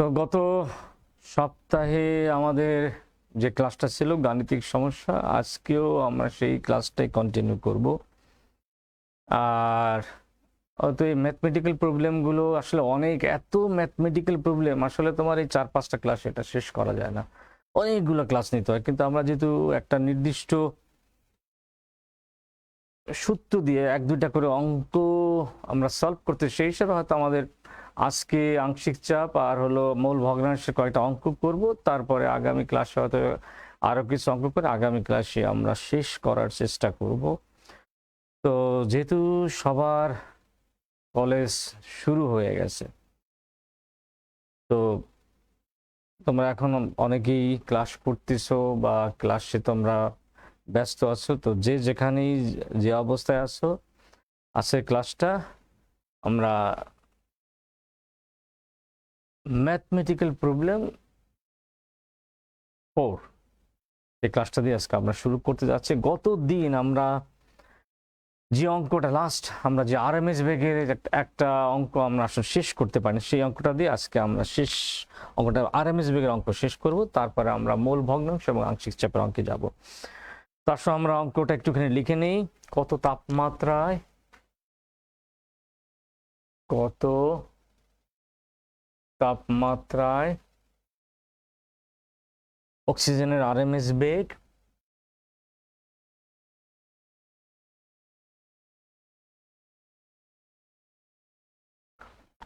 তো গত সপ্তাহে আমাদের যে ক্লাসটা ছিল গাণিতিক সমস্যা, আজকেও আমরা সেই ক্লাসটাই কন্টিনিউ করব। আর তো এই ম্যাথমেটিক্যাল প্রবলেমগুলো আসলে অনেক, এত ম্যাথমেটিক্যাল প্রবলেম আসলে তোমার এই 4-5টা ক্লাস এটা শেষ করা যায় না, অনেকগুলো ক্লাস নিতে হয়। কিন্তু আমরা যেহেতু একটা নির্দিষ্ট সূত্র দিয়ে 1-2টা করে অঙ্ক আমরা সলভ করতে, সেই হিসাবে হয়তো আমাদের আজকে আংশিক চাপ আর হলো মূল ভগ্নাংশের কয়েকটা অঙ্ক করব, তারপরে আগামী ক্লাসে হয়তো আরও কিছু অঙ্ক করে আগামী ক্লাসে আমরা শেষ করার চেষ্টা করব। তো যেহেতু সবার কলেজ শুরু হয়ে গেছে, তো তোমরা এখন অনেকেই ক্লাস করতেছো বা ক্লাসে তোমরা ব্যস্ত আছো, তো যে যেখানেই যে অবস্থায় আছো, আজকের ক্লাসটা আমরা ম্যাথমেটিক্যাল প্রবলেম 4 এই ক্লাসটা দিয়ে আজকে আমরা শুরু করতে যাচ্ছি। গত দিন আমরা যে অঙ্কটা লাস্ট, আমরা যে আরএমএস বেগের একটা অঙ্ক আমরা আসলে শেষ করতে পারি, সেই অঙ্কটা দিয়ে আজকে আমরা শেষ অঙ্কটা আরএমএস বেগের অঙ্ক শেষ করব। তারপরে আমরা মূল ভগ্নাংশ এবং আংশিক চাপের অঙ্কে যাব। তার সঙ্গে আমরা অঙ্কটা একটুখানি লিখে নেই। কত তাপমাত্রায় অক্সিজেনের আরএমএস বেগ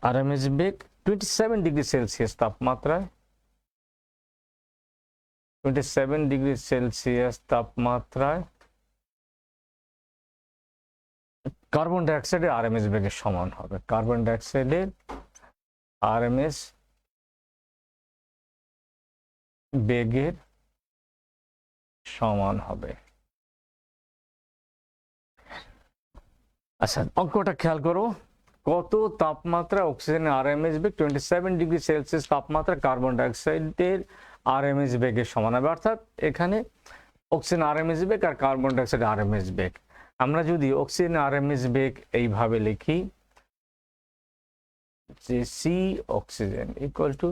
আরএমএস বেগ 27 ডিগ্রি সেলসিয়াস তাপমাত্রায়, 27 ডিগ্রি সেলসিয়াস তাপমাত্রায় কার্বন ডাইঅক্সাইডের আরএমএস বেগের সমান হবে। কার্বন ডাইঅক্সাইডের আরএমএস বেগের সমান হবে। আচ্ছা, অঙ্কটা খেয়াল করো। কত তাপমাত্রা অক্সিজেনের আরএমএস বেগ 27 ডিগ্রি সেলসিয়াস তাপমাত্রা কার্বন ডাইঅক্সাইডের আরএমএস বেগের সমান হবে। অর্থাৎ এখানে অক্সিজেন আরএমএস বেগ আর কার্বন ডাইঅক্সাইড আরএমএস বেগ, আমরা যদি অক্সিজেন আরএমএস বেগ এইভাবে লিখি যে C oxygen equal to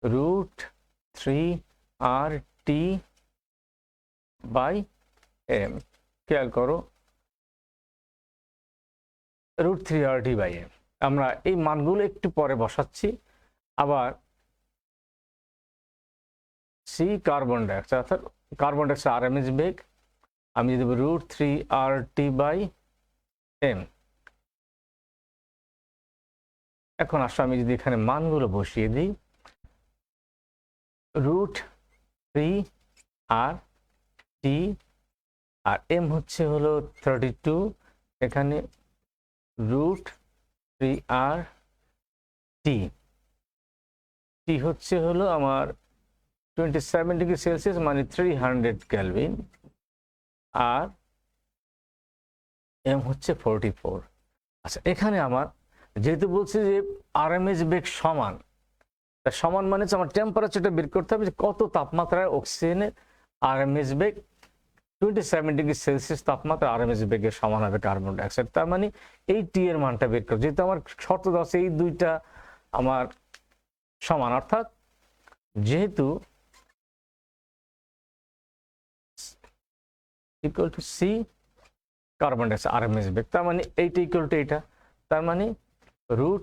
√3RT/m। খেয়াল করো, √3RT/m। আমরা এই মানগুলো একটু পরে বসাচ্ছি। আবার সি কার্বন ডাইঅক্সাইড, অর্থাৎ কার্বন ডাইঅক্সাইড আরএমএস বেগ আমি যদি দেবো √3RT/m। এখন আসলে আমি যদি এখানে মানগুলো বসিয়ে দিই, √3RT আর m হচ্ছে হলো 32, এখানে √3RT T হচ্ছে হলো আমার 27 ডিগ্রি সেলসিয়াস মানে 300 কেলভিন, আর m হচ্ছে 44। আচ্ছা, এখানে আমার যেহেতু বলছি যে আরএমএস বেগ সমান, সমান মানে আমার টেম্পারেচারটা বের করতে হবে যে কত তাপমাত্রায় অক্সিজেনের আরএমএস বেগ 27 ডিগ্রি সেলসিয়াস তাপমাত্রা আরএমএস বেগের সমান হবে কার্বন ডাইঅক্সাইড। তার মানে এই টি এর মানটা বের করো, যেহেতু আমার শর্ত দেওয়া আছে এই দুইটা আমার সমান, অর্থাৎ যেহেতু equal to C carbon dioxide RMS বেগ, তার মানে এইটা ইকুয়াল টু এইটা, তার মানে √3RT/32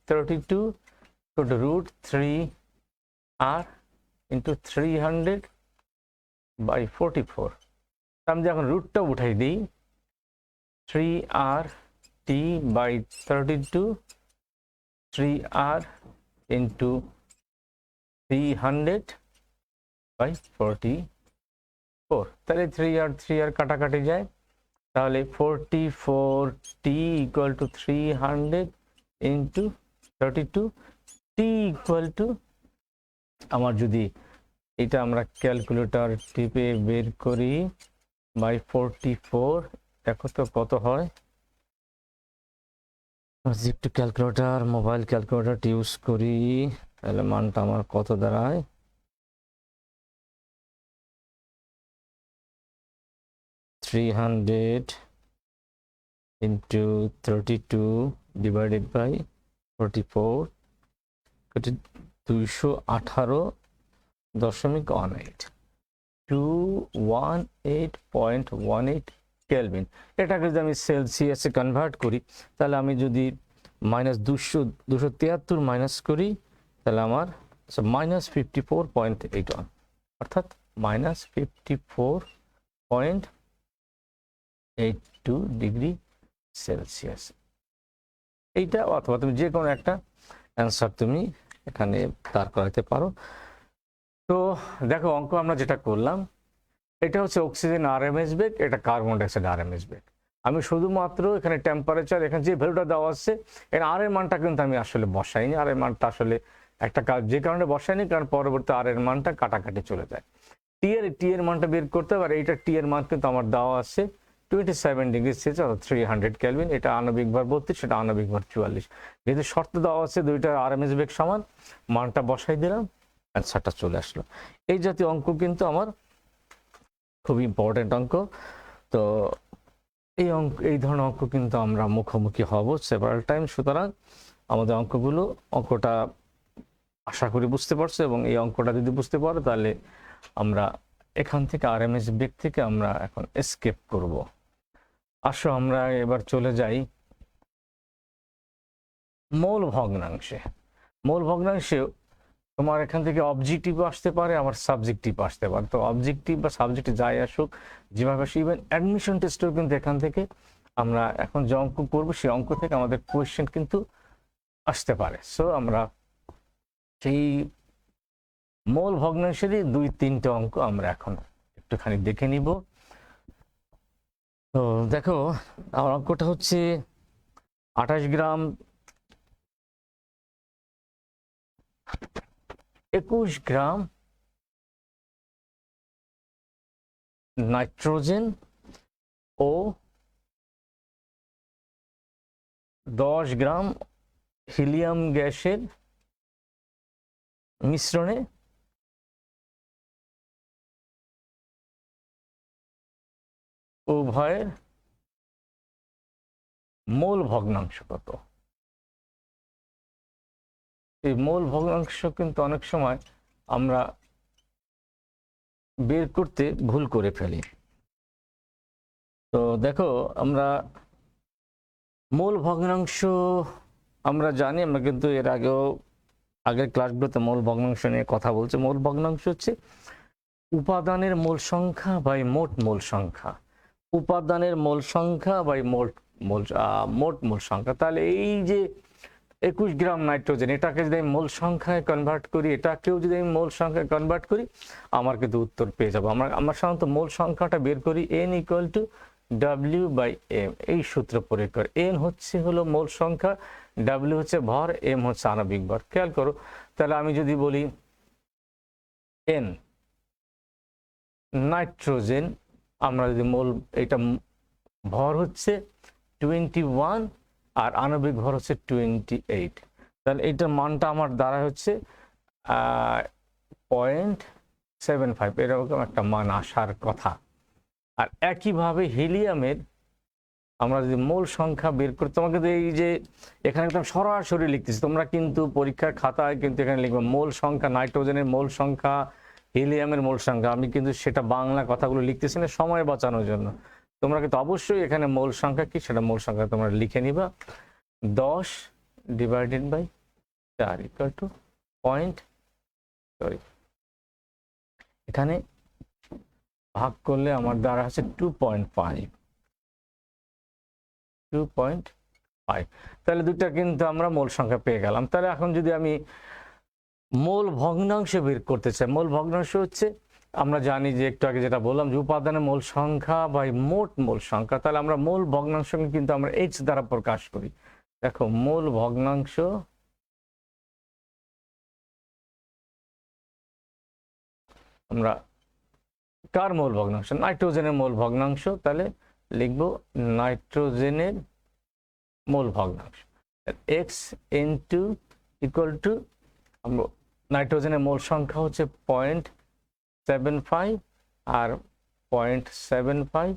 equal to √3R into 300/44। আমি যখন রুটটা উঠাই দিই, 3RT/32 3R ইন্টু 300/44, তাহলে 3R কাটাকাটি যায়, তাহলে 44T equal to 300 into 32, T equal to আমার যদি এটা আমরা ক্যালকুলেটর টিপে বের করি বাই 44, দেখো তো কত হয়। একটু ক্যালকুলেটর, মোবাইল ক্যালকুলেটর ইউজ করি, তাহলে মানটা আমার কত দাঁড়ায়। 300 into 32 divided by 44 218.18 218.18 কেলভিন। এটাকে যদি আমি সেলসিয়াসে কনভার্ট করি তাহলে আমি যদি -273 মাইনাস করি তাহলে আমার -54.81 অর্থাৎ -54.82 ডিগ্রি সেলসিয়াস। এইটা অথবা তুমি যে কোনো একটা অ্যান্সার তুমি এখানে দাঁড় করাতে পারো। তো দেখো অঙ্ক আমরা যেটা করলাম এটা হচ্ছে অক্সিজেন আরএমএস বেগ, এটা কার্বন ডাইঅক্সাইড আরএমএস বেগ। আমি শুধুমাত্র এখানে টেম্পারেচার এখানে যে ভ্যালুটা দেওয়া আছে এখানে আর এর মানটা কিন্তু আমি আসলে বসাইনি। আর এর মানটা আসলে একটা যে কারণে বসাইনি কারণ পরবর্তী আর এর মানটা কাটাকাটি চলে যায়। টি এর মানটা বের করতে পারে, এইটা টি এর মান কিন্তু আমার দেওয়া আছে 27 ডিগ্রি সেলসিয়াস অর্থাৎ 300 কেলভিন। এটা আণবিক ভর 32, সেটা আণবিক ভর 44। যেহেতু শর্ত দেওয়া আছে দুইটা আরএমএস বেগ সমান, মানটা বসাই দিলাম, অ্যান্সারটা চলে আসলো। এই জাতীয় অঙ্ক কিন্তু আমার খুব ইম্পর্টেন্ট অঙ্ক। তো এই ধরনের অঙ্ক কিন্তু আমরা মুখোমুখি হব সেভারাল টাইম। সুতরাং আমাদের অঙ্কটা আশা করি বুঝতে পারছো, এবং এই অঙ্কটা যদি বুঝতে পারো তাহলে আমরা এখান থেকে আরএমএস বেগ থেকে আমরা এখন এসকেপ করব। আসো আমরা এবার চলে যাই মোল ভগ্নাংশে। মোল ভগ্নাংশে তোমার এখান থেকে অবজেক্টিভ আসতে পারে, আবার সাবজেক্টিভ আসতে পারে। তো অবজেক্টিভ বা সাবজেক্টিভ যাই আসুক, যেভাবে আসুক, ইভেন অ্যাডমিশন টেস্টেও কিন্তু এখান থেকে আমরা এখন যে অঙ্ক করবো সেই অঙ্ক থেকে আমাদের কোয়েশ্চেন কিন্তু আসতে পারে। সো আমরা সেই মোল ভগ্নাংশেরই 2-3টে অঙ্ক আমরা এখন একটুখানি দেখে নিব। তো দেখো আমার অঙ্কটা হচ্ছে 28 গ্রাম 21 গ্রাম নাইট্রোজেন ও 10 গ্রাম হিলিয়াম গ্যাসের মিশ্রণে উভয়ের মোল ভগ্নাংশ কত। এই মোল ভগ্নাংশ কিন্তু অনেক সময় আমরা বের করতে ভুল করে ফেলি। তো দেখো আমরা মোল ভগ্নাংশ আমরা জানি, আমরা কিন্তু এর আগের ক্লাসগুলোতে মোল ভগ্নাংশ নিয়ে কথা বলছি। মোল ভগ্নাংশ হচ্ছে উপাদানের মোল সংখ্যা বাই মোট মোল সংখ্যা, উপাদানের মোল সংখ্যা বাই মোট মোল সংখ্যা। তাহলে এই যে 21 গ্রাম নাইট্রোজেন, এটাকে যদি আমি মোল সংখ্যায় কনভার্ট করি, এটাকেও যদি আমি মোল সংখ্যায় কনভার্ট করি, আমার কিন্তু উত্তর পেয়ে যাবো। আমরা সাধারণত মোল সংখ্যাটা বের করি n = W/m, এই সূত্র প্রয়োগ করে। n হলো মোল সংখ্যা, W হচ্ছে ভর, m হচ্ছে আণবিক ভর। খেয়াল করো, তাহলে আমি যদি বলি n নাইট্রোজেন, আমরা যদি এটা ভর হচ্ছে 21 আর আণবিক ভর হচ্ছে 28, তাহলে এইটার মানটা আমার দ্বারা হচ্ছে 0.75, এরকম একটা মান আসার কথা। আর একইভাবে হিলিয়ামের আমরা যদি মোল সংখ্যা বের করি, তোমাকে এই যে এখানে একদম সরাসরি লিখতেছি, তোমরা কিন্তু পরীক্ষার খাতায় কিন্তু এখানে লিখবে মোল সংখ্যা, নাইট্রোজেনের মোল সংখ্যা, হিলিয়ামের মোল সংখ্যা। আমি কিন্তু সেটা বাংলা কথাগুলো লিখতেছি না সময় বাঁচানোর জন্য। তোমরা কিন্তু অবশ্যই এখানে মোল সংখ্যা কি সেটা মোল সংখ্যা তোমরা লিখে নিবা। 10 / 4 এখানে ভাগ করলে আমার দ্বারা হচ্ছে 2.5। তাহলে দুটা কিন্তু আমরা মোল সংখ্যা পেয়ে গেলাম। তাহলে এখন যদি আমি মোল ভগ্নাংশ বের করতে চাই, মোল ভগ্নাংশ হচ্ছে আমরা জানি যে একটু আগে যেটা বললাম যে উপাদানের মোল সংখ্যা বাই মোট মোল সংখ্যা। তাহলে আমরা মোল ভগ্নাংশ কিন্তু আমরা H দ্বারা প্রকাশ করি। দেখো মোল ভগ্নাংশ আমরা কার মোল ভগ্নাংশ? নাইট্রোজেনের মোল ভগ্নাংশ। তাহলে লিখব নাইট্রোজেনের মোল ভগ্নাংশ x = আমরা নাইট্রোজেনের মোল সংখ্যা হচ্ছে 0.75 আর 0.75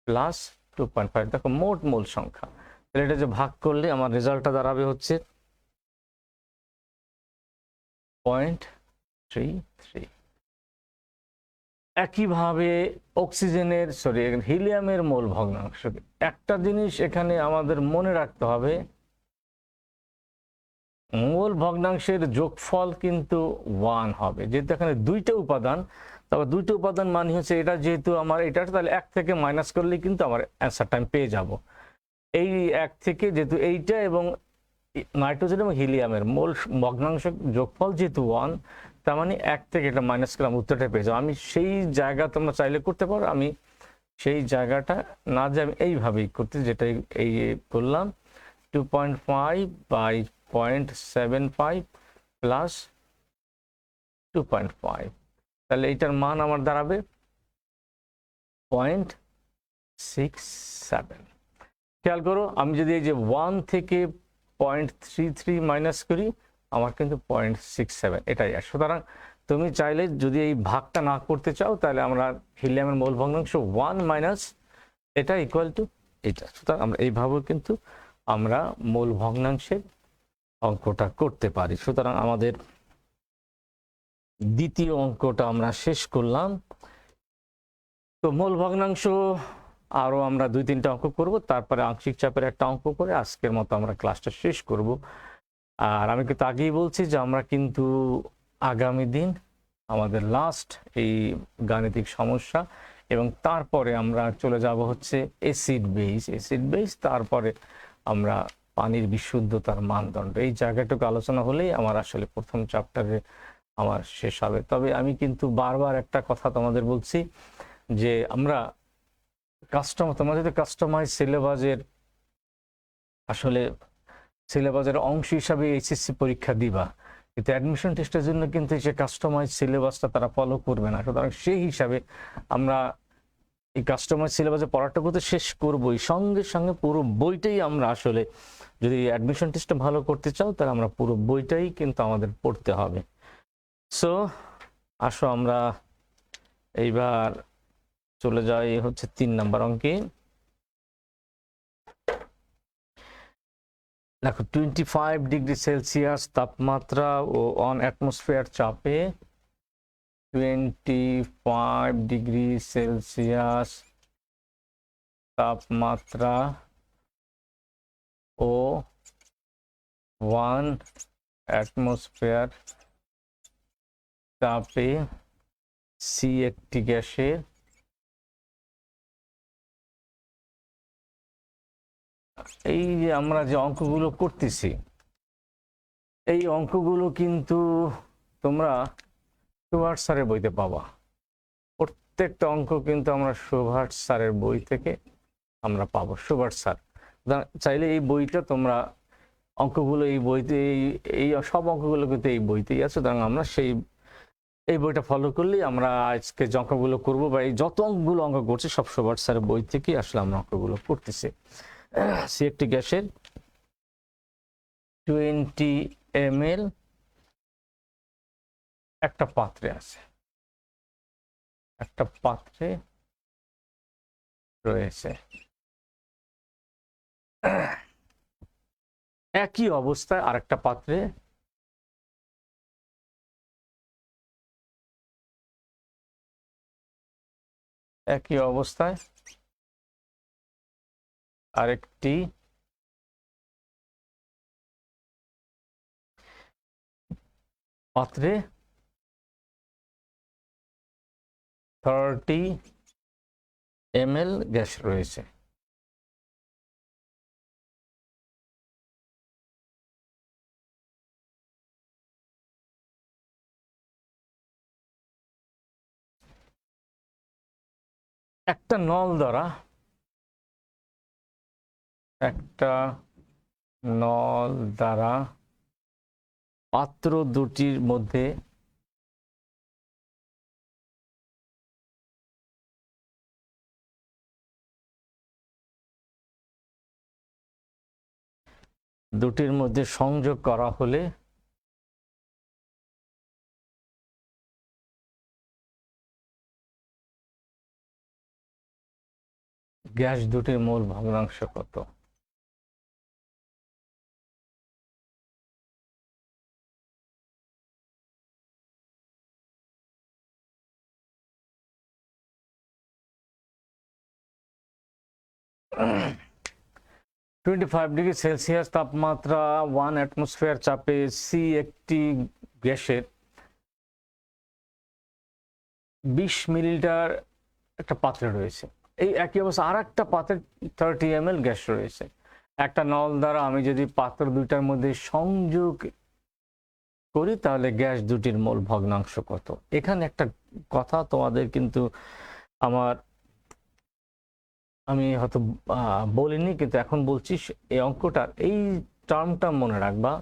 প্লাস 2.5। দেখো মোট মোল সংখ্যা, তাহলে এটা যে ভাগ করলে আমার রেজাল্টটা দাঁড়াবে হচ্ছে 0.33। একইভাবে অক্সিজেনের হিলিয়ামের মোল ভগ্নাংশ। একটা জিনিস এখানে আমাদের মনে রাখতে হবে, মোল ভগ্নাংশের যোগফল কিন্তু 1 হবে, যেহেতু এখানে দুইটা উপাদান। তবে দুইটা উপাদান মানে হচ্ছে এটা যেহেতু আমার এটা, তাহলে 1 থেকে মাইনাস করলে কিন্তু আমার অ্যান্সারটা আমি পেয়ে যাব। এই 1 থেকে যেহেতু এইটা এবং নাইট্রোজেন এবং হিলিয়ামের মোল ভগ্নাংশ যোগফল যেহেতু 1, তার মানে 1 থেকে এটা মাইনাস করলে আমি উত্তরটা পেয়ে যাবো। আমি সেই জায়গা তোমরা চাইলে করতে পারো, আমি সেই জায়গাটা না যে আমি এইভাবেই করতে, যেটা এই করলাম 2.5 বাই 0.75 প্লাস 2.5, তাহলে এইটার মান আমার দাঁড়াবে 0.67। খেয়াল করো, আমি যদি এই যে 1 থেকে 0.33 মাইনাস করি, আমার কিন্তু 0.67 এটাই আসে। সুতরাং তুমি চাইলে যদি এই ভাগটা না করতে চাও, তাহলে আমরা হিলিয়ামের মোল ভগ্নাংশ 1 মাইনাস এটা ইকুয়াল টু এটা। সুতরাং আমরা এইভাবেও কিন্তু আমরা মোল ভগ্নাংশের অঙ্কটা করতে পারি। সুতরাং আমাদের দ্বিতীয় অঙ্কটা আমরা শেষ করলাম। তো মোল ভগ্নাংশ আরও আমরা 2-3টা অঙ্ক করব, তারপরে আংশিক চাপের একটা অঙ্ক করে আজকের মতো আমরা ক্লাসটা শেষ করব। আর আমি কিন্তু আগেই বলছি যে আমরা কিন্তু আগামী দিন আমাদের লাস্ট এই গাণিতিক সমস্যা, এবং তারপরে আমরা চলে যাব হচ্ছে অ্যাসিড বেস, তারপরে আমরা পানির বিশুদ্ধতার মানদণ্ড। এই জায়গাটুকু আলোচনা হলেই আমার আসলে প্রথম চ্যাপ্টারে আমার শেষ হবে। তবে আমি কিন্তু বারবার একটা কথা তোমাদের বলছি যে আমরা তোমরা যদি কাস্টমাইজ সিলেবাসের আসলে সিলেবাসের অংশ হিসাবে এইচএসসি পরীক্ষা দিবা, কিন্তু অ্যাডমিশন টেস্টের জন্য কিন্তু যে কাস্টমাইজ সিলেবাসটা তারা ফলো করবে না। সুতরাং সেই হিসাবে আমরা এই কাস্টমাইজ সিলেবাসে পড়াটাকে তো শেষ করবোই, সঙ্গে সঙ্গে পুরো বইটাই আমরা আসলে যদি অ্যাডমিশন টেস্টটা ভালো করতে চাও, তাহলে আমরা পুরো বইটাই কিন্তু আমাদের পড়তে হবে। সো আসো আমরা এইবার চলে যাই হচ্ছে 3 নম্বর অঙ্কে। দেখো 25 ডিগ্রি সেলসিয়াস তাপমাত্রা ও অন অ্যাটমসফিয়ার চাপে 25 ডিগ্রি সেলসিয়াস তাপমাত্রা ও 1 অ্যাটমসফিয়ার চাপে সি একটি গ্যাসের এই যে আমরা যে অঙ্কগুলো করতেছি, এই অঙ্কগুলো কিন্তু তোমরা সুভাষ স্যারের বইতে পাবা। প্রত্যেকটা অঙ্ক কিন্তু আমরা সুভাষ স্যারের বই থেকে আমরা পাবো। সুভাষ স্যার চাইলে এই বইটা তোমরা অঙ্কগুলো এই বইতে এই সব অঙ্কগুলো কিন্তু এই বইতেই আছে। সুতরাং আমরা এই বইটা ফলো করলেই আমরা আজকে যে অঙ্কগুলো করবো বা এই যত অঙ্কগুলো অঙ্ক করছি সব সুভাষ স্যারের বই থেকেই আসলে আমরা অঙ্কগুলো করতেছি। সি একটি গ্যাসের 20 ml একটা পাত্রে আছে, একটা পাত্রে রয়েছে। একই অবস্থায় আরেকটা পাত্রে আরেকটি পাত্রে 30 ml গ্যাস রয়েছে। একটা নল দ্বারা পাত্র দুটির মধ্যে সংযোগ করা হলে গ্যাস দুটির মোল ভগ্নাংশ কত? 25°C তাপমাত্রা, 1 অ্যাটমসফিয়ার চাপে সি একটি গ্যাসের 20 মিলিলিটার একটা পাত্রে রয়েছে। এই একই অবস্থা আর একটা পাত্রে 30 ml গ্যাস রয়েছে। একটা নল দ্বারা আমি যদি পাত্র দুইটার মধ্যে সংযোগ করি তাহলে গ্যাস দুটির মোল ভগ্নাংশ কত। এখানে একটা কথা তোমাদের কিন্তু আমি হয়তো বলিনি, কিন্তু এখন বলছি। এই অঙ্কটার এই টার্মটা মনে রাখবা,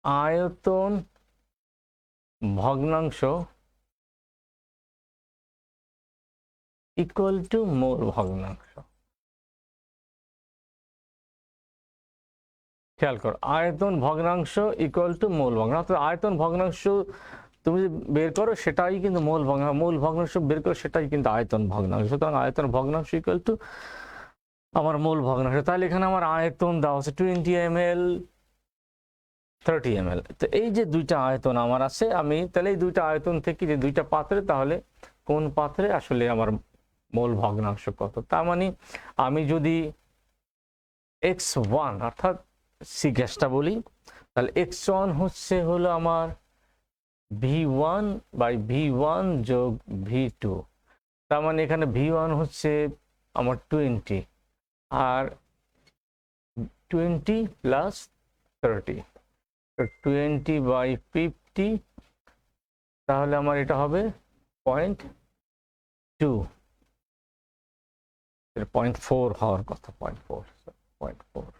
আয়তন ভগ্নাংশ ইকুয়াল টু মোল ভগ্নাংশ। খেয়াল করো, আয়তন ভগ্নাংশ ইকুয়াল টু মোল ভগ্নাংশ। আয়তন ভগ্নাংশ তুমি বের করো সেটাই কিন্তু মোল ভগ্নাংশ, মোল ভগ্নাংশ বের করো সেটাই কিন্তু আয়তন ভগ্নাংশ। সুতরাং আয়তন ভগ্নাংশ ইকুয়াল টু আমার মোল ভগ্নাংশ। তাহলে এখানে আমার আয়তন দেওয়া হচ্ছে 20 ml 30 ml। তো এই যে দুইটা আয়তন আমার আছে, আমি তাহলে এই দুইটা আয়তন থেকে যে দুইটা পাত্রে, তাহলে কোন পাত্রে আসলে আমার মোল ভগ্নাংশ কত। তার মানে আমি যদি x1 অর্থাৎ সি গ্যাসটা বলি, তাহলে x1 হলো আমার V1 বাই V1 যোগ V2। তার মানে এখানে V1 হচ্ছে আমার 20 আর 20 প্লাস 30, 20 বাই 50, তাহলে আমার এটা হবে 0.2, 0.4 হওয়ার কথা, 0.4।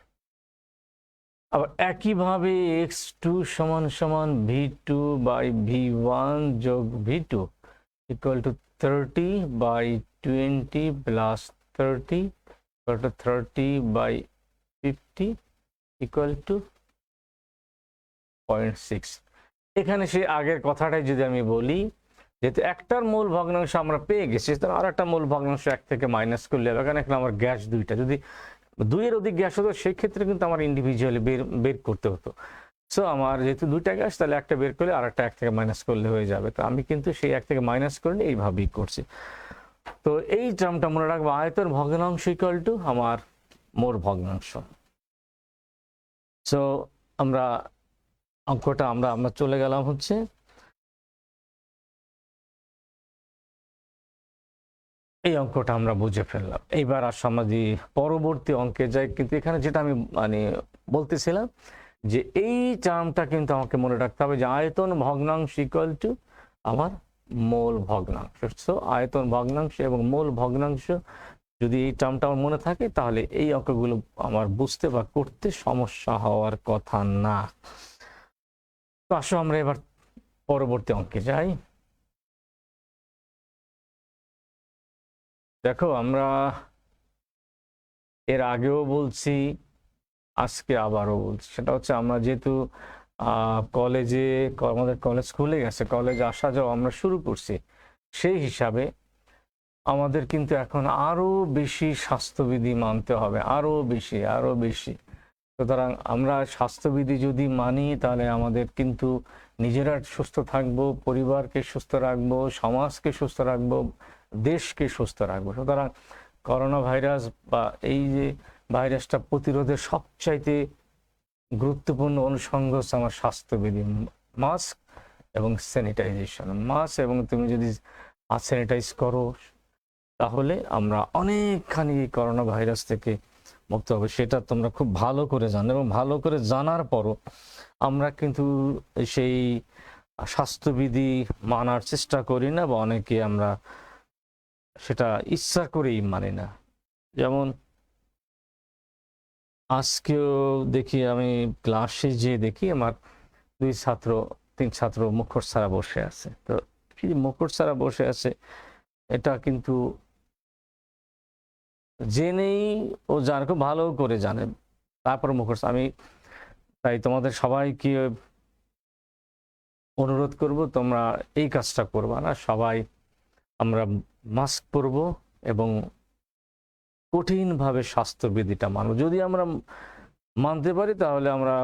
আবার একইভাবে x2 সমান সমান V2 বাই V1 যোগ V2 equal to 30 by 20 plus 30 equal to 30 by 50 equal to 0.6। এখানে সেই আগের কথাটাই যদি আমি বলি, যেহেতু একটার মোল ভগ্নাংশ আমরা পেয়ে গেছি, তাহলে আর একটা মোল ভগ্নাংশ এক থেকে মাইনাস করলে এখানে আমার গ্যাস দুইটা, যদি দুইয়ের অধিক গ্যাস হতো সেই ক্ষেত্রে কিন্তু আমার ইন্ডিভিজুয়ালি বের করতে হতো। সো আমার যেহেতু দুইটা গ্যাস, তাহলে একটা বের করলে আর একটা এক থেকে মাইনাস করলে হয়ে যাবে। তো আমি কিন্তু সেই এক থেকে মাইনাস করে এইভাবেই করছি। তো এই টার্মটা মনে রাখবো, আয়তন ভগ্নাংশ ইকুয়াল টু আমার মোল ভগ্নাংশ। সো আমরা অঙ্কটা আমরা চলে গেলাম হচ্ছে এই অঙ্কটা আমরা বুঝে ফেললাম। এইবার আসো আমরা যদি পরবর্তী অঙ্কে যাই, কিন্তু এখানে যেটা আমি বলতেছিলাম যে এই টার্মটা কিন্তু আমাকে মনে রাখতে হবে যে আয়তন ভগ্নাংশ ইকুয়াল টু আমার মোল ভগ্নাংশ। সো আয়তন ভগ্নাংশ এবং মোল ভগ্নাংশ যদি এই টার্মটা আমার মনে থাকে, তাহলে এই অঙ্কগুলো আমার বুঝতে বা করতে সমস্যা হওয়ার কথা না। তো আসো আমরা এবার পরবর্তী অঙ্কে যাই। দেখো, আমরা এর আগেও বলছি, আজকে আবারও বলছি, সেটা হচ্ছে আমরা যেহেতু কলেজে, আমাদের কলেজ খুলে গেছে, কলেজে আসা যাওয়া আমরা শুরু করছি, সেই হিসাবে আমাদের কিন্তু এখন আরো বেশি স্বাস্থ্যবিধি মানতে হবে, আরো বেশি। সুতরাং আমরা স্বাস্থ্যবিধি যদি মানি, তাহলে আমাদের কিন্তু নিজেরা সুস্থ থাকবো, পরিবারকে সুস্থ রাখবো, সমাজকে সুস্থ রাখবো, দেশকে সুস্থ রাখবো। সুতরাং করোনা ভাইরাস বা এই যে ভাইরাসটা প্রতিরোধের সবচাইতে গুরুত্বপূর্ণ অনুষঙ্গ হচ্ছে আমার স্বাস্থ্যবিধি, মাস্ক এবং স্যানিটাইজেশন। মাস্ক এবং তুমি যদি স্যানিটাইজ করো, তাহলে আমরা অনেকখানি করোনা ভাইরাস থেকে মুক্ত হবে। সেটা তোমরা খুব ভালো করে জানো, এবং ভালো করে জানার পরও আমরা কিন্তু সেই স্বাস্থ্যবিধি মানার চেষ্টা করি না, বা অনেকে আমরা সেটা ইচ্ছা করেই মানি না। যেমন আজকেও দেখি, আমি ক্লাসে যে দেখি আমার 3 ছাত্র মুখোশ ছাড়া বসে আছে। তো মুখোশ ছাড়া বসে আছে, এটা কিন্তু জেনেই ও জানে, খুব ভালো করে জানে, তারপর মুখোশ। আমি তাই তোমাদের সবাইকে অনুরোধ করব, তোমরা এই কাজটা করবা না। সবাই আমরা মাস্ক পরব এবং কঠিনভাবে স্বাস্থ্যবিধিটা মানব। যদি আমরা মানতে পারি, তাহলে আমরা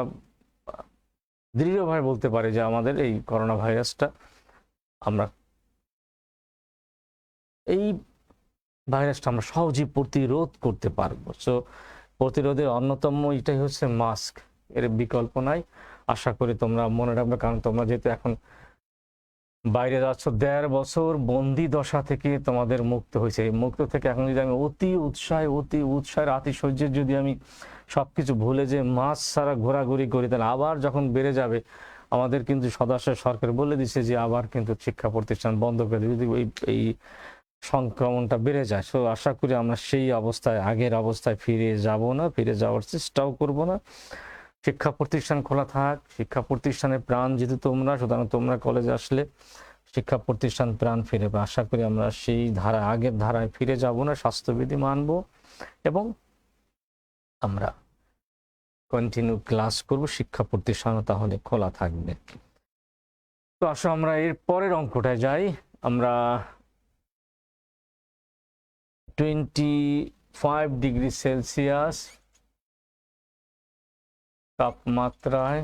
দৃঢ়ভাবে বলতে পারি যে আমাদের এই করোনা ভাইরাসটা আমরা এই ভাইরাসটা আমরা সহজেই প্রতিরোধ করতে পারবো। সো প্রতিরোধের অন্যতম এটাই হচ্ছে মাস্ক, এর বিকল্প নাই। আশা করি তোমরা মনে রাখবে, কারণ তোমরা যেহেতু এখন বাইরে যাচ্ছ, 1.5 বছর বন্দি দশা থেকে তোমাদের মুক্ত হয়েছে। এই মুক্ত থেকে এখন যদি আমি অতি উৎসাহের আতিশয্যের যদি আমি সবকিছু ভুলে যে মাস ছাড়া ঘোরাঘুরি করি, তাহলে আবার যখন বেড়ে যাবে, আমাদের কিন্তু সদস্য সরকার বলে দিছে যে আবার কিন্তু শিক্ষা প্রতিষ্ঠান বন্ধ করে দেবে যদি এই সংক্রমণটা বেড়ে যায়। সো আশা করি আমরা সেই অবস্থায়, আগের অবস্থায় ফিরে যাব না, ফিরে যাওয়ার চেষ্টাও করব না। শিক্ষা প্রতিষ্ঠান খোলা থাক, শিক্ষা প্রতিষ্ঠানের প্রাণ যেহেতু তোমরা, সুতরাং তোমরা কলেজে আসলে শিক্ষা প্রতিষ্ঠান প্রাণ ফিরে পাবে। আশা করি আমরা সেই ধারা, আগের ধারায় ফিরে যাব না, স্বাস্থ্যবিধি মানব এবং আমরা কন্টিনিউ ক্লাস করব, শিক্ষা প্রতিষ্ঠানও তাহলে খোলা থাকবে। তো আসো আমরা এর পরের অঙ্কটায় যাই। আমরা 25 ডিগ্রি সেলসিয়াস তাপমাত্রায়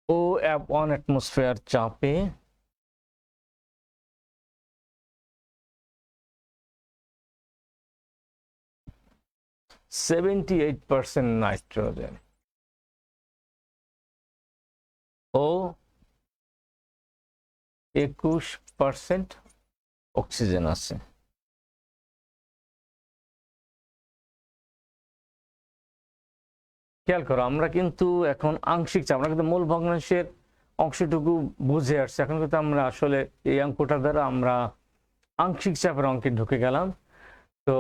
ও 1 অ্যাটমসফিয়ার চাপে (78% নাইট্রোজেন ও 21% অক্সিজেন আছে। খেয়াল করো, আমরা কিন্তু এখন আংশিক চাপ, আমরা কিন্তু মূল ভগ্নাংশের অংশটুকু বুঝে আসছি। এখন কিন্তু আমরা আসলে এই অঙ্কটা দ্বারা আমরা আংশিক চাপের অঙ্কে ঢুকে গেলাম। তো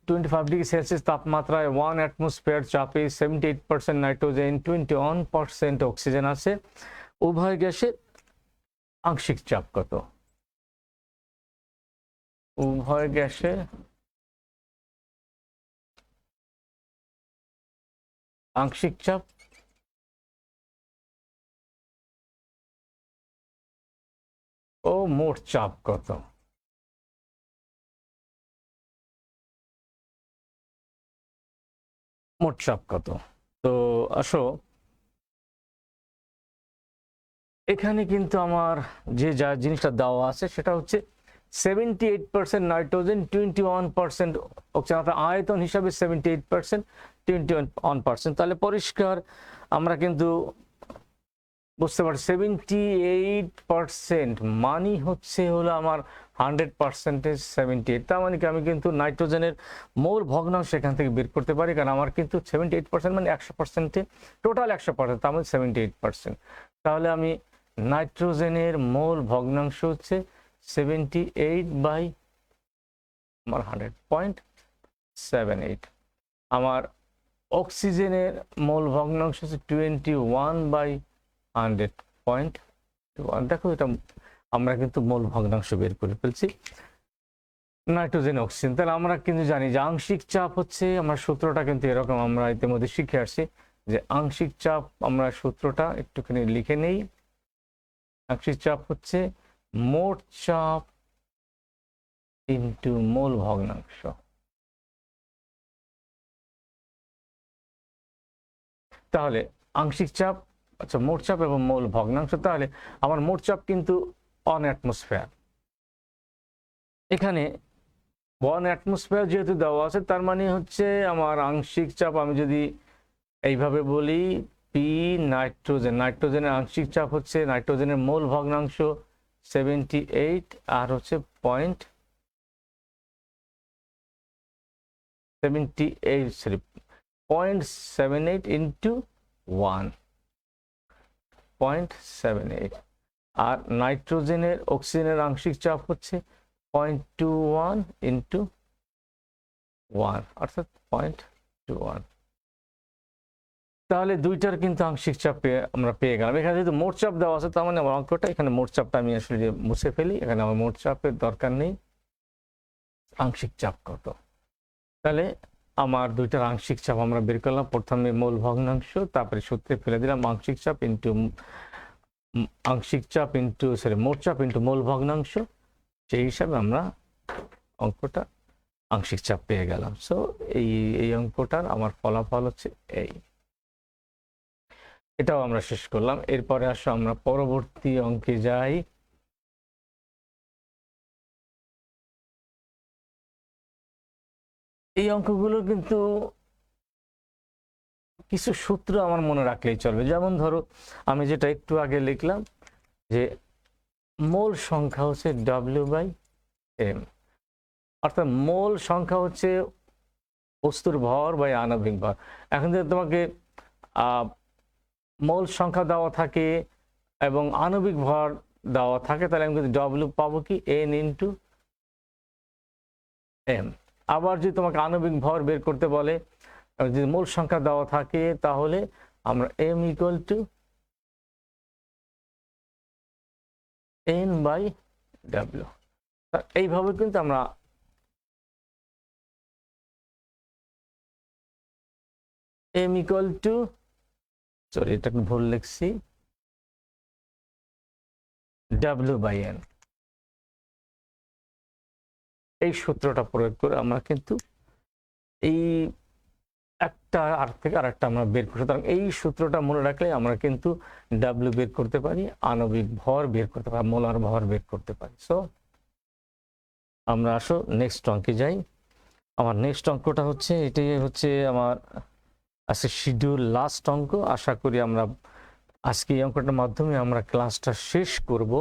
25 ডিগ্রি সেলসিয়াস তাপমাত্রায় 1 অ্যাটমসফিয়ার চাপে 78% নাইট্রোজেন, 21% অক্সিজেন আছে। উভয় গ্যাসের আংশিক চাপ কত? উভয় গ্যাসে আংশিক চাপ ও মোট চাপ কত? মোট চাপ কত? তো আসো, এখানে কিন্তু আমার যে যা জিনিসটা দেওয়া আছে সেটা হচ্ছে 78% নাইট্রোজেন, 21% অক্সিজেন, অর্থাৎ আয়তন হিসাবে 78%, 21%। তাহলে পরিষ্কার আমরা কিন্তু বুঝতে পারছি 78% মানি হচ্ছে হলো আমার 100% 78। তার মানে কি আমি কিন্তু নাইট্রোজেনের মূল ভগ্নাংশ এখান থেকে বের করতে পারি, কারণ আমার কিন্তু 78% মানে 100%, টোটাল 100%, তার মানে 78%। তাহলে আমি নাইট্রোজেনের মূল ভগ্নাংশ হচ্ছে 78 বাই আমার 100.78। আমার অক্সিজেনের মূল ভগ্নাংশ হচ্ছে 21 বাই 100.1। দেখো, এটা আমরা কিন্তু মূল ভগ্নাংশ বের করে ফেলছি নাইট্রোজেন অক্সিজেন। তাহলে আমরা কিন্তু জানি যে আংশিক চাপ হচ্ছে, আমরা সূত্রটা কিন্তু এরকম আমরা ইতিমধ্যে শিখে আসছি যে আংশিক চাপ, আমরা সূত্রটা একটুখানি লিখে নেই। আংশিক চাপ হচ্ছে মোট চাপ ইনটু মূল ভগ্নাংশ। তাহলে আংশিক চাপ, আচ্ছা, মোট চাপ এবং মূল ভগ্নাংশ। তাহলে আমার মোট চাপ কিন্তু 1 অ্যাটমসফিয়ার। এখানে 1 অ্যাটমসফিয়ার যেহেতু দেওয়া আছে, তার মানে হচ্ছে আমার আংশিক চাপ, আমি যদি এইভাবে বলি, পি নাইট্রোজেনের আংশিক চাপ হচ্ছে, নাইট্রোজেনের মূল ভগ্নাংশ 78 আর হচ্ছে 0.78 ইন্টু 1.78। আর নাইট্রোজেনের অক্সিজেনের আংশিক চাপ হচ্ছে 0.21 ইন্টু 1, অর্থাৎ 0.21। তাহলে দুইটার কিন্তু আংশিক চাপ আমরা পেয়ে গেলাম। এখানে যেহেতু মোট চাপ দেওয়া আছে, তার মানে আমার অঙ্কটা এখানে মোট চাপটা আমি আসলে মুছে ফেলি, এখানে আমার মোট চাপের দরকার নেই। আংশিক চাপ কত? তাহলে আমার দুইটার আংশিক চাপ আমরা বের করলাম, প্রথমে মূল ভগ্নাংশ, তারপরে সূত্রে ফেলে দিলাম আংশিক চাপ ইন্টু মোট চাপ ইন্টু মূল ভগ্নাংশ। সেই হিসাবে আমরা অঙ্কটা আংশিক চাপ পেয়ে গেলাম। সো এই অঙ্কটার আমার ফলাফল হচ্ছে এই। এটাও আমরা শেষ করলাম। এরপরে আসো আমরা পরবর্তী অঙ্কে যাই। এই অঙ্কগুলো কিন্তু কিছু সূত্র আমার মনে রাখলেই চলবে। যেমন ধরো আমি যেটা একটু আগে লিখলাম যে মোল সংখ্যা হচ্ছে W/m, অর্থাৎ মোল সংখ্যা হচ্ছে বস্তুর ভর বা আণবিক ভর। এখন যদি তোমাকে মোল সংখ্যা দেওয়া থাকে এবং আণবিক ভর দেওয়া থাকে, তাহলে আমি কিন্তু W পাবো কি N/m। আবার যদি তোমাকে আণবিক ভর বের করতে বলে, যদি মোল সংখ্যা দেওয়া থাকে, তাহলে আমরা m = N/W। এইভাবে কিন্তু আমরা m = এটা ভুল লিখছি, W/N, এই সূত্রটা প্রয়োগ করে আমরা কিন্তু এই একটা আর থেকে আরেকটা আমরা বের করি। সুতরাং এই সূত্রটা মনে রাখলে আমরা কিন্তু W বের করতে পারি, আণবিক ভর বের করতে পারি, মোলার ভর বের করতে পারি। সো আমরা আসো নেক্সট অঙ্কে যাই। আমার নেক্সট অঙ্কটা হচ্ছে, এটাই হচ্ছে আমার আজকে শিডিউল লাস্ট অঙ্ক। আশা করি আমরা আজকে এই অঙ্কটার মাধ্যমে আমরা ক্লাসটা শেষ করব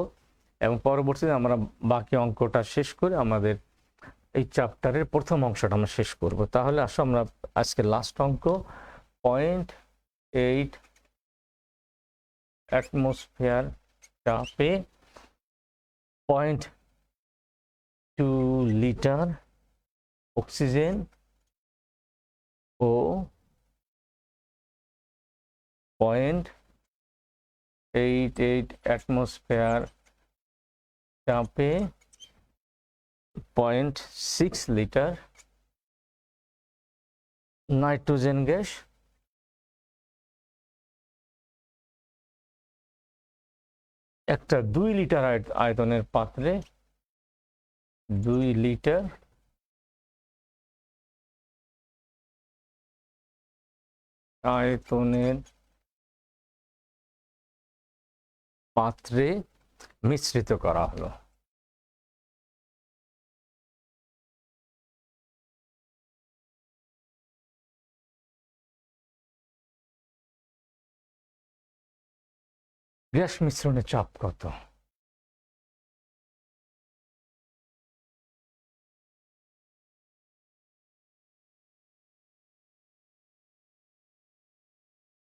এবং পরবর্তীতে আমরা বাকি অঙ্কটা শেষ করে আমাদের এই চ্যাপ্টারের প্রথম অংশটা আমরা শেষ করব। তাহলে আসো আমরা আজকে লাস্ট অঙ্ক 0.8 অ্যাটমসফিয়ার চাপে 0.2 লিটার অক্সিজেন ও 0.88 অ্যাটমসফিয়ার চাপে 0.6 লিটার নাইট্রোজেন গ্যাস একটা 2 লিটার আয়তনের পাত্রে 2 লিটার আয়তনের পাত্রে মিশ্রিত করা হলো। গ্যাস মিশ্রণের চাপ কত?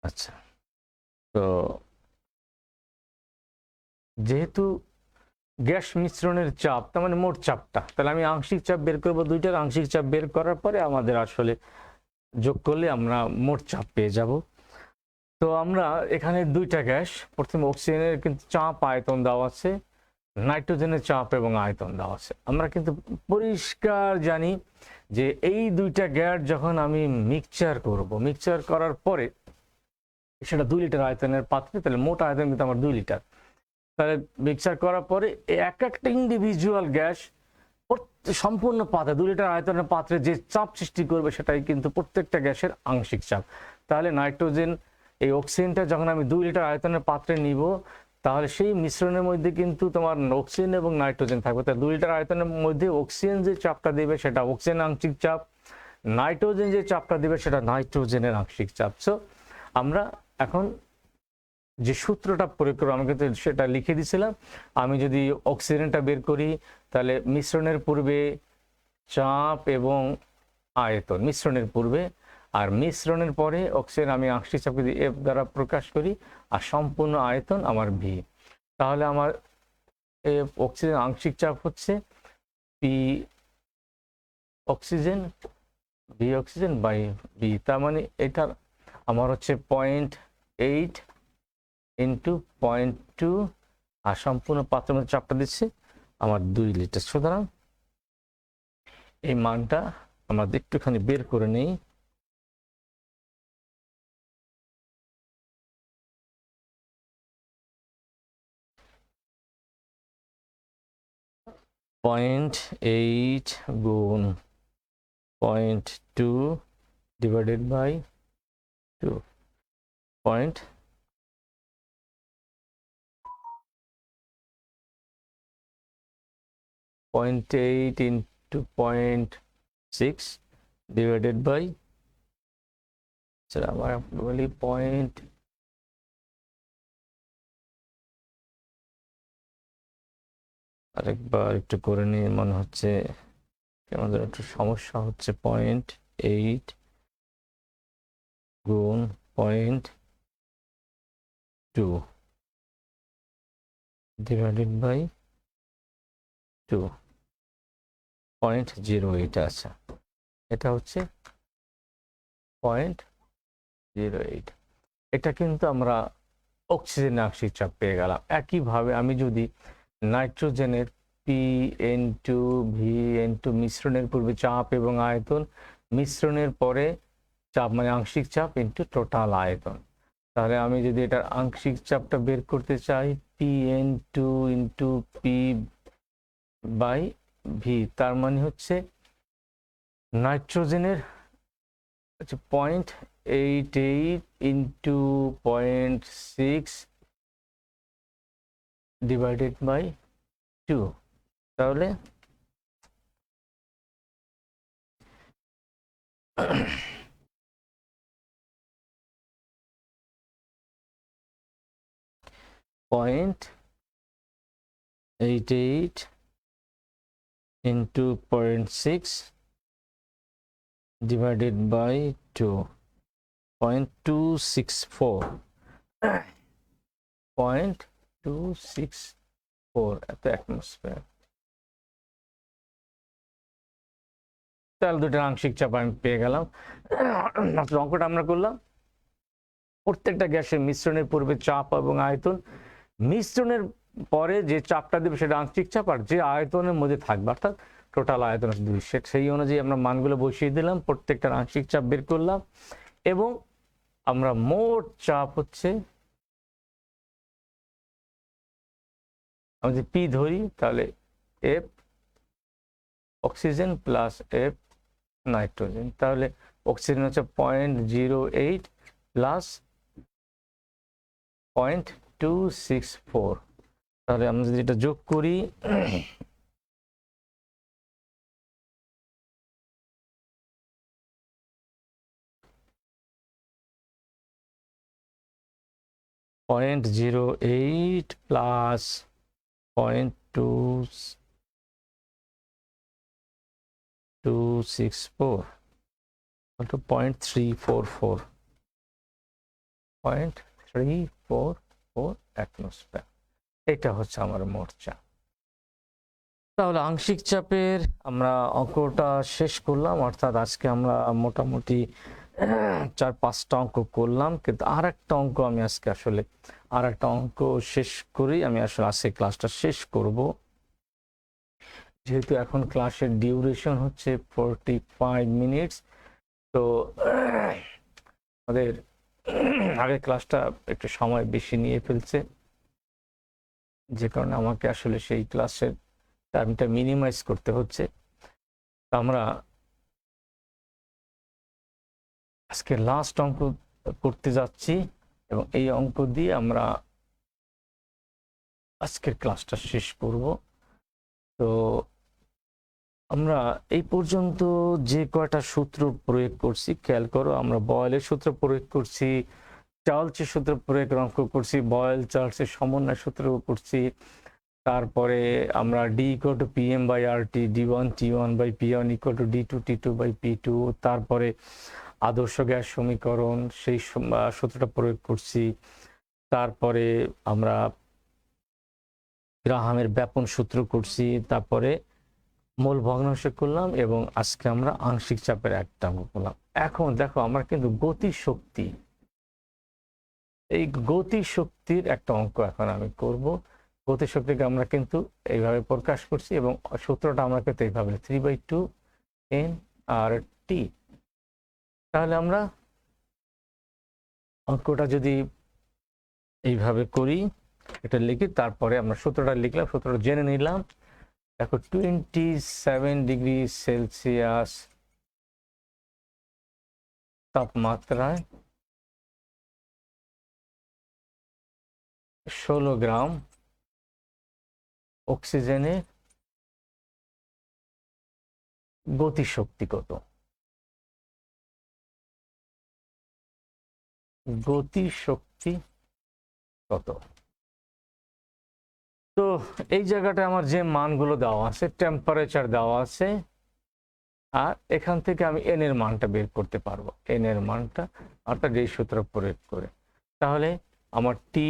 আচ্ছা, তো যেহেতু গ্যাস মিশ্রণের চাপ তার মানে মোট চাপটা, তাহলে আমি আংশিক চাপ বের করব। দুইটার আংশিক চাপ বের করার পরে আমাদের আসলে যোগ করলে আমরা মোট চাপ পেয়ে যাব। তো আমরা এখানে দুইটা গ্যাস, প্রথমে অক্সিজেনের কিন্তু চাপ আয়তন দেওয়া আছে, নাইট্রোজেনের চাপ এবং আয়তন দেওয়া আছে। আমরা কিন্তু পরিষ্কার জানি যে এই দুইটা গ্যাস যখন আমি মিক্সচার করব, মিক্সচার করার পরে সেটা 2 লিটার আয়তনের পাত্রে, তাহলে মোট আয়তন কিন্তু আমার 2 লিটার। তাহলে মিক্সচার করার পরে এক একটা ইন্ডিভিজুয়াল গ্যাস সম্পূর্ণ পাত্রে 2 লিটার আয়তনের পাত্রে যে চাপ সৃষ্টি করবে সেটাই কিন্তু প্রত্যেকটা গ্যাসের আংশিক চাপ। তাহলে নাইট্রোজেন, এই অক্সিজেনটা যখন আমি 2 লিটার আয়তনের পাত্রে নিব, তাহলে সেই মিশ্রণের মধ্যে কিন্তু তোমার অক্সিজেন এবং নাইট্রোজেন থাকবে। তাহলে 2 লিটার আয়তনের মধ্যে অক্সিজেন যে চাপটা দেবে সেটা অক্সিজেন আংশিক চাপ, নাইট্রোজেন যে চাপটা দেবে সেটা নাইট্রোজেনের আংশিক চাপ। সো আমরা এখন যে সূত্রটা প্রয়োগ করবো, আমি কিন্তু সেটা লিখে দিয়েছিলাম। আমি যদি অক্সিজেনটা বের করি, তাহলে মিশ্রণের পূর্বে চাপ এবং আয়তন মিশ্রণের পূর্বে, আর মিশ্রণের পরে অক্সিজেন আমি আংশিক চাপকে যদি এফ দ্বারা প্রকাশ করি, আর সম্পূর্ণ আয়তন আমার ভি। তাহলে আমার এফ অক্সিজেন আংশিক চাপ হচ্ছে P oxygen V oxygen by V. তার মানে এটার আমার হচ্ছে 0.8 ইন্টু 0.2, আর সম্পূর্ণ পাত্রের মধ্যে চাপটা দিচ্ছি আমার 2 লিটার। সুতরাং এই মানটা আমরা একটুখানি বের করে নিই। পয়েন্ট 8 গুণ 0.2 divided by 2, 0.8 into 0.6 divided by আমরা বলি পয়েন্ট আরেকবার একটু করে নিয়ে মনে হচ্ছে আমাদের একটু সমস্যা হচ্ছে 0.8 গুণ 0.2 ডিভাইডেড বাই 2 0.08 আছে, এটা হচ্ছে 0.08। এটা কিন্তু আমরা অক্সিজেনের আংশিক চাপ পেয়ে গেলাম। একইভাবে আমি যদি নাইট্রোজেনের Pn2 Vn2 মিশ্রণের পূর্বে চাপ এবং আয়তন, মিশ্রণের পরে চাপ মানে আংশিক চাপ ইনটু টোটাল আয়তন, তাহলে আমি যদি এটার আংশিক চাপটা বের করতে চাই Pn2 into P by V, তার মানে হচ্ছে নাইট্রোজেনের 0.88 ইন্টু 0.6 ডিভাইডেড বাই 2, তাহলে পয়েন্ট 88 into 0.6 divided by 2, 0.264 0.264 এত অ্যাটমসফিয়ার। তাহলে দুটোর আংশিক চাপ আমি পেয়ে গেলাম। অঙ্কটা আমরা করলাম প্রত্যেকটা গ্যাসের মিশ্রণের পূর্বে চাপ এবং আয়তন, মিশ্রণের পরে যে চাপটা দেবে সেটা আংশিক চাপ, আর যে আয়তনের মধ্যে থাকবে অর্থাৎ টোটাল আয়তন 2, সেই অনুযায়ী আমরা মানগুলো বসিয়ে দিলাম, প্রত্যেকটার আংশিক চাপ বের করলাম এবং আমরা মোট চাপ হচ্ছে আমরা যদি পি ধরি তাহলে F oxygen plus F nitrogen, তাহলে অক্সিজেন হচ্ছে 0.08 প্লাস 0.264, তাহলে আমরা যদি এটা যোগ করি .08 প্লাস 0.264 0.344 অ্যাটমসফিয়ার, এটা হচ্ছে আমার মোট চাপ। তাহলে আংশিক চাপের আমরা অঙ্কটা শেষ করলাম, অর্থাৎ আজকে আমরা মোটামুটি 4-5টা অঙ্ক করলাম, কিন্তু আর একটা অঙ্ক আমি আজকে আসলে শেষ করি, আমি আসলে আজকে ক্লাসটা শেষ করব, যেহেতু এখন ক্লাসের ডিউরেশন হচ্ছে 45 মিনিটস। তো আমাদের আগের ক্লাসটা একটু সময় বেশি নিয়ে ফেলছে, যে কারণে আমাকে আসলে সেই ক্লাসের টাইমটা মিনিমাইজ করতে হচ্ছে। আমরা আজকে লাস্ট অঙ্ক করতে যাচ্ছি এবং এই অঙ্ক দিয়ে আমরা আজকের ক্লাসটা শেষ করব। তো আমরা এই পর্যন্ত যে কয়টা সূত্র প্রয়োগ করছি খেয়াল করো, আমরা বয়েলের সূত্র প্রয়োগ করছি, চার্লসের সূত্র প্রয়োগের অঙ্ক করছি, বয়েল চার্লসের সমন্বয় সূত্র করছি, তারপরে আমরা D = PM/RT, D1 T1/P1 = D2 T2/P2, তারপরে আদর্শ গ্যাস সমীকরণ সেই সূত্রটা প্রয়োগ করছি, তারপরে আমরা গ্রাহামের ব্যাপন সূত্র করছি, তারপরে মোল ভগ্নাংশ করলাম এবং আজকে আমরা আংশিক চাপের একটা অঙ্ক করলাম। এখন দেখো আমরা কিন্তু গতিশক্তি, এই গতিশক্তির একটা অঙ্ক এখন আমি করব। গতিশক্তিকে আমরা কিন্তু এইভাবে প্রকাশ করছি এবং সূত্রটা আমরা কিন্তু এইভাবে 3/2 nRT। তাহলে আমরা অঙ্কটা যদি এইভাবে করি, এটা লিখি, তারপরে আমরা সূত্রটা লিখলাম, সূত্রটা জেনে নিলাম। দেখো 27 ডিগ্রি সেলসিয়াস তাপমাত্রায় 16 গ্রাম অক্সিজেনের গতিশক্তি কত? গতি শক্তি কত। তো এই জায়গাটা আমার যে মানগুলো দেওয়া আছে, টেম্পারেচার দেওয়া আছে, আর এখান থেকে আমি এন এর মানটা বের করতে পারবো, এন এর মানটা অর্থাৎ এই সূত্র প্রয়োগ করে। তাহলে আমার টি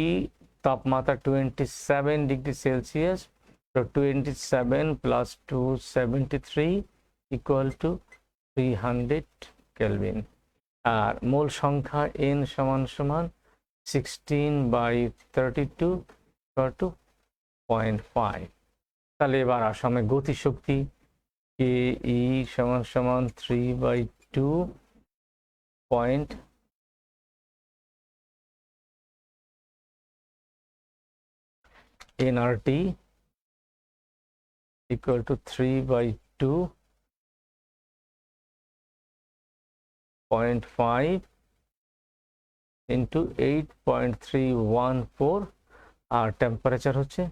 তাপমাত্রা 27 ডিগ্রি সেলসিয়াস, তো 27 প্লাস 273 ইকুয়াল টু 300 কেলভিন। আর মোল সংখ্যা এন সমান সমান 16/32 = 0.5। তাহলে এবার আসামে গতিশক্তি কে ই সমান সমান 3/2 point nRT equal to 3/2.5 into 8.314, আর টেম্পারেচার হচ্ছে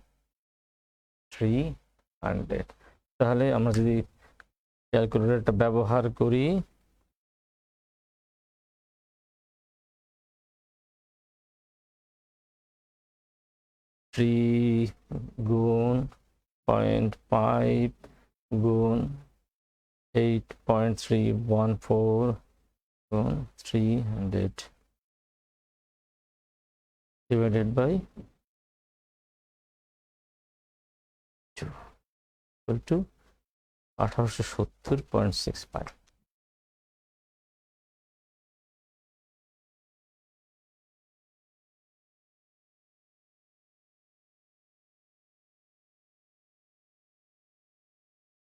300। তাহলে আমরা যদি ক্যালকুলেটরটা ব্যবহার করি, গুণ 0.5 গুণ 8.314 গুণ 300 divided by 2 equal to 1870.65।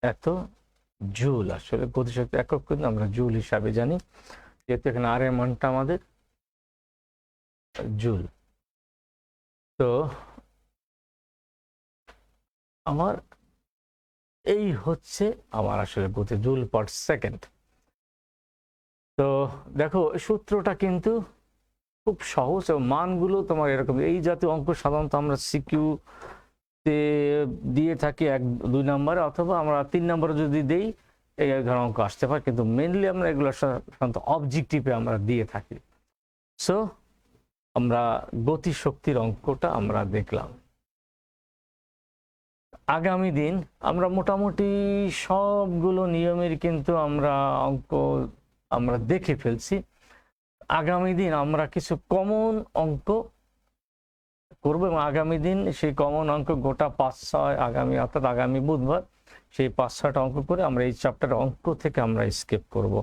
এত জুল, আসলে গতিশক্তি একক কিন্তু আমরা জুল হিসাবে জানি, যেহেতু এখানে আর এর মানটা আমাদের জুল। তো আমার এই হচ্ছে আমার আসলে গতি, জুল পার সেকেন্ড। তো দেখো সূত্রটা কিন্তু খুব সহজ, এবং মানগুলো তোমার এরকম। এই জাতীয় অঙ্ক সাধারণত আমরা সিকিউ দিয়ে থাকি 1-2 নম্বরে, অথবা আমরা 3 নম্বরে যদি দেই এই ধরনের অঙ্ক আসতে পারে, কিন্তু মেনলি আমরা এগুলো সাধারণত অবজেক্টিভে আমরা দিয়ে থাকি। সো আমরা গতিশক্তির অঙ্কটা আমরা দেখলাম। আগামী দিন আমরা মোটামুটি সবগুলো নিয়মের কিন্তু আমরা অঙ্ক আমরা দেখে ফেলছি। আগামী দিন আমরা কিছু কমন অঙ্ক করবো, এবং আগামী দিন সেই কমন অঙ্ক গোটা 5-6 অর্থাৎ আগামী বুধবার সেই 5-6টা অঙ্ক করে আমরা এই চ্যাপ্টার অঙ্ক থেকে আমরা স্কিপ করব।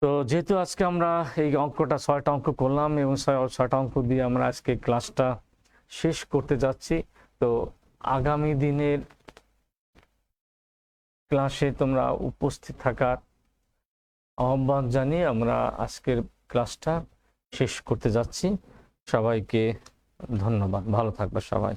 তো যেহেতু আজকে আমরা এই অঙ্কটা 6টা অঙ্ক করলাম, এবং 6টা অঙ্ক দিয়ে আমরা আজকে ক্লাসটা শেষ করতে যাচ্ছি। তো আগামী দিনের ক্লাসে তোমরা উপস্থিত থাকার আহ্বান জানিয়ে আমরা আজকের ক্লাসটা শেষ করতে যাচ্ছি। সবাইকে ধন্যবাদ, ভালো থাকবে সবাই।